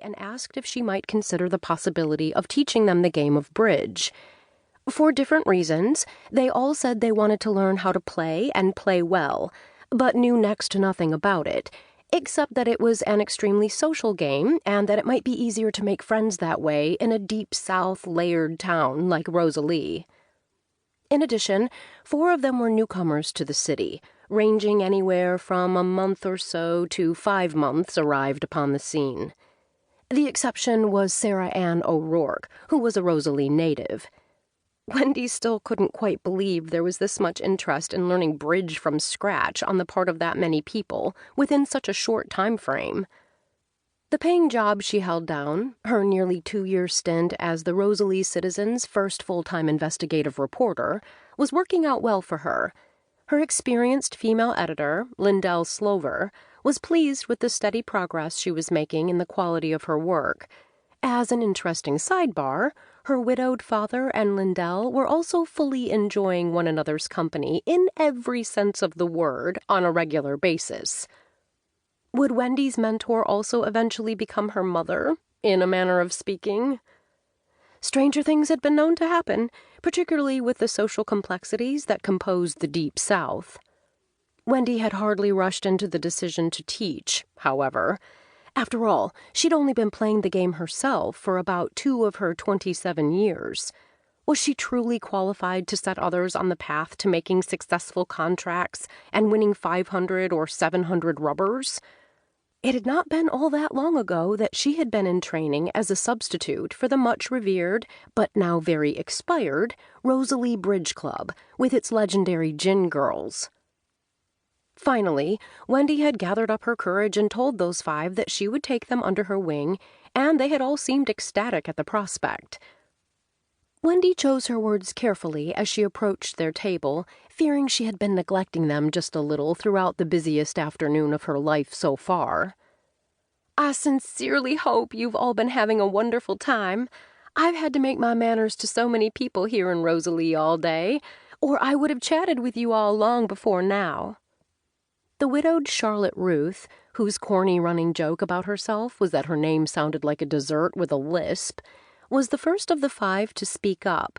and asked if she might consider the possibility of teaching them the game of bridge. For different reasons, they all said they wanted to learn how to play and play well, but knew next to nothing about it, except that it was an extremely social game and that it might be easier to make friends that way in a deep South layered town like Rosalie. In addition, 4 of them were newcomers to the city, ranging anywhere from a month or so to 5 months arrived upon the scene. The exception was Sarah Ann O'Rourke, who was a Rosalie native. Wendy still couldn't quite believe there was this much interest in learning bridge from scratch on the part of that many people within such a short time frame. The paying job she held down, her nearly 2-year stint as the Rosalie Citizen's first full-time investigative reporter, was working out well for her. Her experienced female editor, Lindell Slover, was pleased with the steady progress she was making in the quality of her work. As an interesting sidebar, her widowed father and Lindell were also fully enjoying one another's company in every sense of the word on a regular basis. Would Wendy's mentor also eventually become her mother, in a manner of speaking? Stranger things had been known to happen, particularly with the social complexities that composed the Deep South. Wendy had hardly rushed into the decision to teach, however. After all, she'd only been playing the game herself for about 2 of her 27 years. Was she truly qualified to set others on the path to making successful contracts and winning 500 or 700 rubbers? It had not been all that long ago that she had been in training as a substitute for the much-revered, but now very expired, Rosalie Bridge Club, with its legendary gin girls. Finally, Wendy had gathered up her courage and told those 5 that she would take them under her wing, and they had all seemed ecstatic at the prospect. Wendy chose her words carefully as she approached their table, fearing she had been neglecting them just a little throughout the busiest afternoon of her life so far. "I sincerely hope you've all been having a wonderful time. I've had to make my manners to so many people here in Rosalie all day, or I would have chatted with you all long before now." The widowed Charlotte Ruth, whose corny running joke about herself was that her name sounded like a dessert with a lisp, was the first of the 5 to speak up.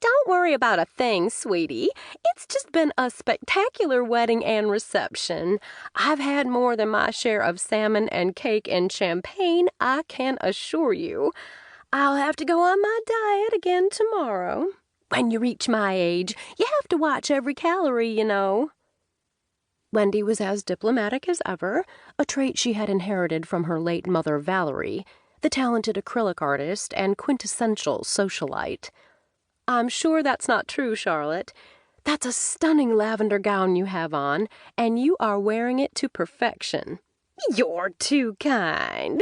"Don't worry about a thing, sweetie. It's just been a spectacular wedding and reception. I've had more than my share of salmon and cake and champagne, I can assure you. I'll have to go on my diet again tomorrow. When you reach my age, you have to watch every calorie, you know." Wendy was as diplomatic as ever, a trait she had inherited from her late mother Valerie, the talented acrylic artist and quintessential socialite. "I'm sure that's not true, Charlotte. That's a stunning lavender gown you have on, and you are wearing it to perfection." "You're too kind,"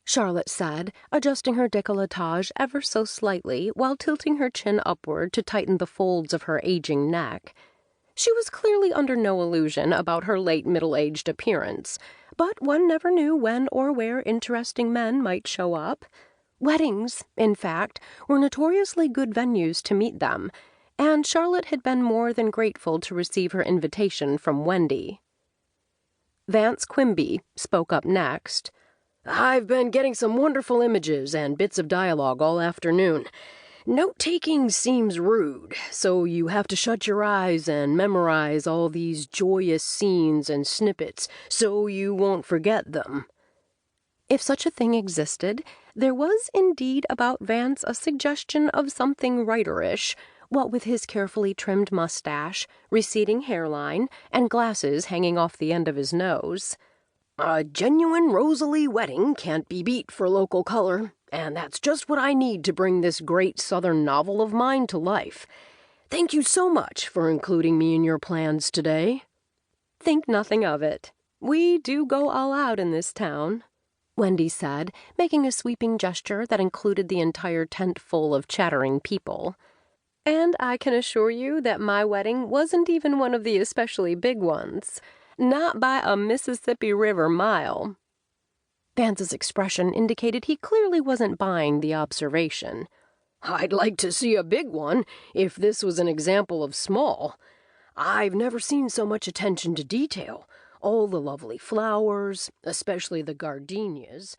Charlotte said, adjusting her décolletage ever so slightly while tilting her chin upward to tighten the folds of her aging neck. She was clearly under no illusion about her late middle-aged appearance, but one never knew when or where interesting men might show up. Weddings, in fact, were notoriously good venues to meet them, and Charlotte had been more than grateful to receive her invitation from Wendy. Vance Quimby spoke up next. "I've been getting some wonderful images and bits of dialogue all afternoon. Note-taking seems rude, so you have to shut your eyes and memorize all these joyous scenes and snippets so you won't forget them." If such a thing existed, there was indeed about Vance a suggestion of something writerish, what with his carefully trimmed mustache, receding hairline, and glasses hanging off the end of his nose. "A genuine Rosalie wedding can't be beat for local color, and that's just what I need to bring this great Southern novel of mine to life. Thank you so much for including me in your plans today." "Think nothing of it. We do go all out in this town," Wendy said, making a sweeping gesture that included the entire tent full of chattering people. "And I can assure you that my wedding wasn't even one of the especially big ones. Not by a Mississippi River mile." Vance's expression indicated he clearly wasn't buying the observation. "I'd like to see a big one, if this was an example of small. I've never seen so much attention to detail. All the lovely flowers, especially the gardenias,